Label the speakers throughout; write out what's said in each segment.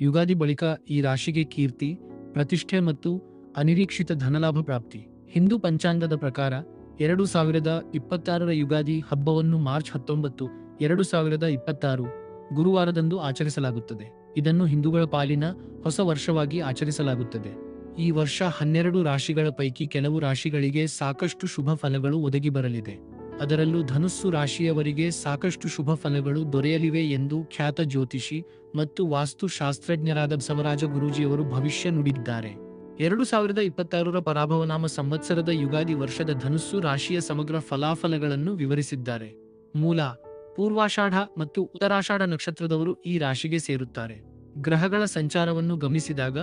Speaker 1: ಯುಗಾದಿ ಬಳಿಕ ಈ ರಾಶಿಗೆ ಕೀರ್ತಿ, ಪ್ರತಿಷ್ಠೆ ಮತ್ತು ಅನಿರೀಕ್ಷಿತ ಧನಲಾಭ ಪ್ರಾಪ್ತಿ. ಹಿಂದೂ ಪಂಚಾಂಗದ ಪ್ರಕಾರ 2026ರ ಯುಗಾದಿ ಹಬ್ಬವನ್ನು ಮಾರ್ಚ್ 19, 2026 ಗುರುವಾರದಂದು ಆಚರಿಸಲಾಗುತ್ತದೆ. ಇದನ್ನು ಹಿಂದೂಗಳ ಪಾಲಿನ ಹೊಸ ವರ್ಷವಾಗಿ ಆಚರಿಸಲಾಗುತ್ತದೆ. ಈ ವರ್ಷ 12 ರಾಶಿಗಳ ಪೈಕಿ ಕೆಲವು ರಾಶಿಗಳಿಗೆ ಸಾಕಷ್ಟು ಶುಭ ಫಲಗಳು ಒದಗಿ ಬರಲಿದೆ. ಅದರಲ್ಲೂ ಧನುಸ್ಸು ರಾಶಿಯವರಿಗೆ ಸಾಕಷ್ಟು ಶುಭ ಫಲಗಳು ದೊರೆಯಲಿವೆ ಎಂದು ಖ್ಯಾತ ಜ್ಯೋತಿಷಿ ಮತ್ತು ವಾಸ್ತುಶಾಸ್ತ್ರಜ್ಞರಾದ ಬಸವರಾಜ ಗುರೂಜಿಯವರು ಭವಿಷ್ಯ ನುಡಿದಿದ್ದಾರೆ. 2026ರ ಪರಾಭವನಾಮ ಸಂವತ್ಸರದ ಯುಗಾದಿ ವರ್ಷದ ಧನುಸ್ಸು ರಾಶಿಯ ಸಮಗ್ರ ಫಲಾಫಲಗಳನ್ನು ವಿವರಿಸಿದ್ದಾರೆ. ಮೂಲ, ಪೂರ್ವಾಷಾಢ ಮತ್ತು ಉತ್ತರಾಷಾಢ ನಕ್ಷತ್ರದವರು ಈ ರಾಶಿಗೆ ಸೇರುತ್ತಾರೆ. ಗ್ರಹಗಳ ಸಂಚಾರವನ್ನು ಗಮನಿಸಿದಾಗ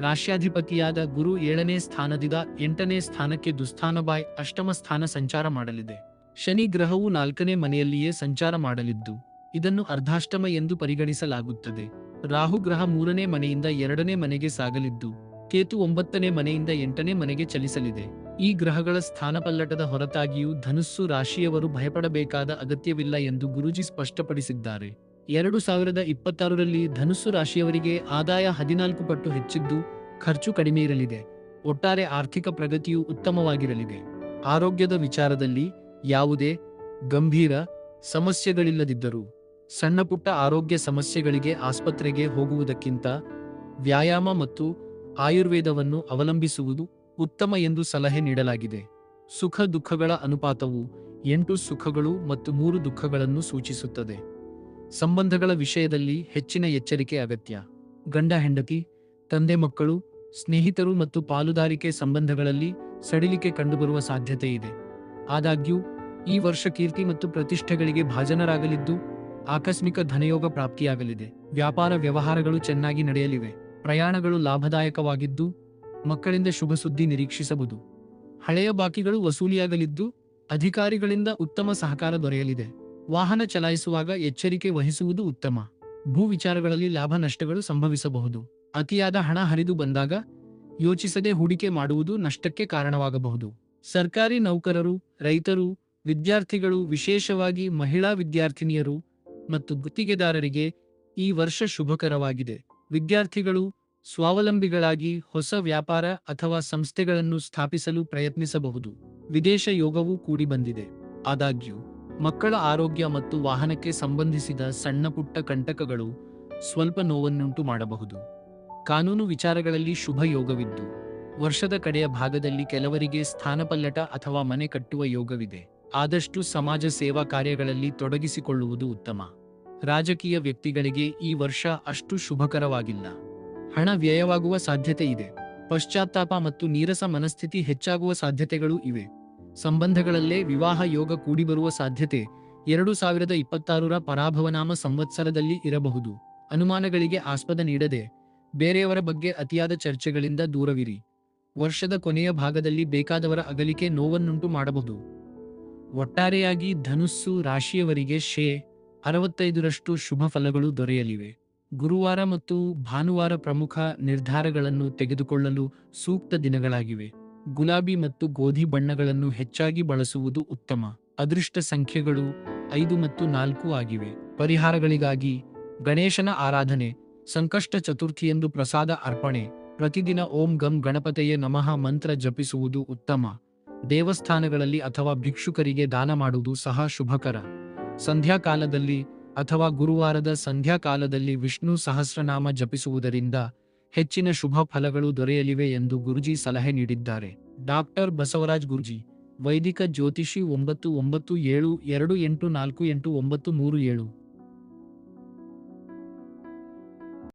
Speaker 1: ರಾಶ್ಯಾಧಿಪತಿಯಾದ ಗುರು 7ನೇ ಸ್ಥಾನದಿಂದ 8ನೇ ಸ್ಥಾನಕ್ಕೆ ದುಸ್ಥಾನಬಾಯ್ ಅಷ್ಟಮ ಸ್ಥಾನ ಸಂಚಾರ ಮಾಡಲಿದೆ. ಶನಿ ಗ್ರಹವು 4ನೇ ಮನೆಯಲ್ಲಿಯೇ ಸಂಚಾರ ಮಾಡಲಿದ್ದು ಇದನ್ನು ಅರ್ಧಾಷ್ಟಮ ಎಂದು ಪರಿಗಣಿಸಲಾಗುತ್ತದೆ. ರಾಹು ಗ್ರಹ 3ನೇ ಮನೆಯಿಂದ 2ನೇ ಮನೆಗೆ ಸಾಗಲಿದ್ದು ಕೇತು 9ನೇ ಮನೆಯಿಂದ 8ನೇ ಮನೆಗೆ ಚಲಿಸಲಿದೆ. ಈ ಗ್ರಹಗಳ ಸ್ಥಾನಪಲ್ಲಟದ ಹೊರತಾಗಿಯೂ ಧನುಸ್ಸು ರಾಶಿಯವರು ಭಯಪಡಬೇಕಾದ ಅಗತ್ಯವಿಲ್ಲ ಎಂದು ಗುರೂಜಿ ಸ್ಪಷ್ಟಪಡಿಸಿದ್ದಾರೆ. 2026ರಲ್ಲಿ ಧನುಸ್ಸು ರಾಶಿಯವರಿಗೆ ಆದಾಯ 14 ಪಟ್ಟು ಹೆಚ್ಚಿದ್ದು ಖರ್ಚು ಕಡಿಮೆ ಇರಲಿದೆ. ಒಟ್ಟಾರೆ ಆರ್ಥಿಕ ಪ್ರಗತಿಯು ಉತ್ತಮವಾಗಿರಲಿದೆ. ಆರೋಗ್ಯದ ವಿಚಾರದಲ್ಲಿ ಯಾವುದೇ ಗಂಭೀರ ಸಮಸ್ಯೆಗಳಿಲ್ಲದಿದ್ದರೂ ಸಣ್ಣಪುಟ್ಟ ಆರೋಗ್ಯ ಸಮಸ್ಯೆಗಳಿಗೆ ಆಸ್ಪತ್ರೆಗೆ ಹೋಗುವುದಕ್ಕಿಂತ ವ್ಯಾಯಾಮ ಮತ್ತು ಆಯುರ್ವೇದವನ್ನು ಅವಲಂಬಿಸುವುದು ಉತ್ತಮ ಎಂದು ಸಲಹೆ ನೀಡಲಾಗಿದೆ. ಸುಖ ದುಃಖಗಳ ಅನುಪಾತವು 8 ಸುಖಗಳು ಮತ್ತು 3 ದುಃಖಗಳನ್ನು ಸೂಚಿಸುತ್ತದೆ. ಸಂಬಂಧಗಳ ವಿಷಯದಲ್ಲಿ ಹೆಚ್ಚಿನ ಎಚ್ಚರಿಕೆ ಅಗತ್ಯ. ಗಂಡ ಹೆಂಡತಿ, ತಂದೆ ಮಕ್ಕಳು, ಸ್ನೇಹಿತರು ಮತ್ತು ಪಾಲುದಾರಿಕೆ ಸಂಬಂಧಗಳಲ್ಲಿ ಸಡಿಲಿಕೆ ಕಂಡುಬರುವ ಸಾಧ್ಯತೆ ಇದೆ. ಆದಾಗ್ಯೂ ಈ ವರ್ಷ ಕೀರ್ತಿ ಮತ್ತು ಪ್ರತಿಷ್ಠೆಗಳಿಗೆ ಭಾಜನರಾಗಲಿದ್ದು ಆಕಸ್ಮಿಕ ಧನಯೋಗ ಪ್ರಾಪ್ತಿಯಾಗಲಿದೆ. ವ್ಯಾಪಾರ ವ್ಯವಹಾರಗಳು ಚೆನ್ನಾಗಿ ನಡೆಯಲಿವೆ. ಪ್ರಯಾಣಗಳು ಲಾಭದಾಯಕವಾಗಿದ್ದು ಮಕ್ಕಳಿಂದ ಶುಭ ಸುದ್ದಿ ನಿರೀಕ್ಷಿಸಬಹುದು. ಹಳೆಯ ಬಾಕಿಗಳು ವಸೂಲಿಯಾಗಲಿದ್ದು ಅಧಿಕಾರಿಗಳಿಂದ ಉತ್ತಮ ಸಹಕಾರ ದೊರೆಯಲಿದೆ. ವಾಹನ ಚಲಾಯಿಸುವಾಗ ಎಚ್ಚರಿಕೆ ವಹಿಸುವುದು ಉತ್ತಮ. ಭೂ ವಿಚಾರಗಳಲ್ಲಿ ಲಾಭ ನಷ್ಟಗಳು ಸಂಭವಿಸಬಹುದು. ಅತಿಯಾದ ಹಣ ಹರಿದು ಬಂದಾಗ ಯೋಚಿಸದೆ ಹೂಡಿಕೆ ಮಾಡುವುದು ನಷ್ಟಕ್ಕೆ ಕಾರಣವಾಗಬಹುದು. ಸರ್ಕಾರಿ ನೌಕರರು, ರೈತರು, ವಿದ್ಯಾರ್ಥಿಗಳು, ವಿಶೇಷವಾಗಿ ಮಹಿಳಾ ವಿದ್ಯಾರ್ಥಿನಿಯರು ಮತ್ತು ಗುತ್ತಿಗೆದಾರರಿಗೆ ಈ ವರ್ಷ ಶುಭಕರವಾಗಿದೆ. ವಿದ್ಯಾರ್ಥಿಗಳು ಸ್ವಾವಲಂಬಿಗಳಾಗಿ ಹೊಸ ವ್ಯಾಪಾರ ಅಥವಾ ಸಂಸ್ಥೆಗಳನ್ನು ಸ್ಥಾಪಿಸಲು ಪ್ರಯತ್ನಿಸಬಹುದು. ವಿದೇಶ ಯೋಗವೂ ಕೂಡಿ ಬಂದಿದೆ. ಆದಾಗ್ಯೂ ಮಕ್ಕಳ ಆರೋಗ್ಯ ಮತ್ತು ವಾಹನಕ್ಕೆ ಸಂಬಂಧಿಸಿದ ಸಣ್ಣಪುಟ್ಟ ಕಂಟಕಗಳು ಸ್ವಲ್ಪ ನೋವನ್ನುಂಟು ಮಾಡಬಹುದು. ಕಾನೂನು ವಿಚಾರಗಳಲ್ಲಿ ಶುಭ ಯೋಗವಿದ್ದು ವರ್ಷದ ಕಡೆಯ ಭಾಗದಲ್ಲಿ ಕೆಲವರಿಗೆ ಸ್ಥಾನಪಲ್ಲಟ ಅಥವಾ ಮನೆ ಕಟ್ಟುವ ಯೋಗವಿದೆ. ಆದಷ್ಟು ಸಮಾಜ ಸೇವಾ ಕಾರ್ಯಗಳಲ್ಲಿ ತೊಡಗಿಸಿಕೊಳ್ಳುವುದು ಉತ್ತಮ. ರಾಜಕೀಯ ವ್ಯಕ್ತಿಗಳಿಗೆ ಈ ವರ್ಷ ಅಷ್ಟು ಶುಭಕರವಾಗಿಲ್ಲ. ಹಣ ವ್ಯಯವಾಗುವ ಸಾಧ್ಯತೆ ಇದೆ. ಪಶ್ಚಾತ್ತಾಪ ಮತ್ತು ನೀರಸ ಮನಸ್ಥಿತಿ ಹೆಚ್ಚಾಗುವ ಸಾಧ್ಯತೆಗಳೂ ಇವೆ. ಸಂಬಂಧಗಳಲ್ಲೇ ವಿವಾಹ ಯೋಗ ಕೂಡಿಬರುವ ಸಾಧ್ಯತೆ 2026ರ ಪರಾಭವನಾಮ ಸಂವತ್ಸರದಲ್ಲಿ ಇರಬಹುದು. ಅನುಮಾನಗಳಿಗೆ ಆಸ್ಪದ ನೀಡದೆ ಬೇರೆಯವರ ಬಗ್ಗೆ ಅತಿಯಾದ ಚರ್ಚೆಗಳಿಂದ ದೂರವಿರಿ. ವರ್ಷದ ಕೊನೆಯ ಭಾಗದಲ್ಲಿ ಬೇಕಾದವರ ಅಗಲಿಕೆ ನೋವನ್ನುಂಟು ಮಾಡಬಹುದು. ಒಟ್ಟಾರೆಯಾಗಿ ಧನುಸ್ಸು ರಾಶಿಯವರಿಗೆ 65ರಷ್ಟು ಶುಭ ಫಲಗಳು ದೊರೆಯಲಿವೆ. ಗುರುವಾರ ಮತ್ತು ಭಾನುವಾರ ಪ್ರಮುಖ ನಿರ್ಧಾರಗಳನ್ನು ತೆಗೆದುಕೊಳ್ಳಲು ಸೂಕ್ತ ದಿನಗಳಾಗಿವೆ. ಗುಲಾಬಿ ಮತ್ತು ಗೋಧಿ ಬಣ್ಣಗಳನ್ನು ಹೆಚ್ಚಾಗಿ ಬಳಸುವುದು ಉತ್ತಮ. ಅದೃಷ್ಟ ಸಂಖ್ಯೆಗಳು 5 ಮತ್ತು 4 ಆಗಿವೆ. ಪರಿಹಾರಗಳಿಗಾಗಿ ಗಣೇಶನ ಆರಾಧನೆ, ಸಂಕಷ್ಟ ಚತುರ್ಥಿಯಂದು ಪ್ರಸಾದ ಅರ್ಪಣೆ, ಪ್ರತಿದಿನ ಓಂ ಗಂ ಗಣಪತಯೇ ನಮಃ ಮಂತ್ರ ಜಪಿಸುವುದು ಉತ್ತಮ. ದೇವಸ್ಥಾನಗಳಲ್ಲಿ ಅಥವಾ ಭಿಕ್ಷುಕರಿಗೆ ದಾನ ಮಾಡುವುದು ಸಹ ಶುಭಕರ. ಸಂಧ್ಯಾಕಾಲದಲ್ಲಿ ಅಥವಾ ಗುರುವಾರದ ಸಂಧ್ಯಾಕಾಲದಲ್ಲಿ ವಿಷ್ಣು ಸಹಸ್ರನಾಮ ಜಪಿಸುವುದರಿಂದ ಹೆಚ್ಚಿನ ಶುಭ ಫಲಗಳು ದೊರೆಯಲಿವೆ ಎಂದು ಗುರೂಜಿ ಸಲಹೆ ನೀಡಿದ್ದಾರೆ. ಡಾಕ್ಟರ್ ಬಸವರಾಜ್ ಗುರೂಜಿ, ವೈದಿಕ ಜ್ಯೋತಿಷಿ 9972848937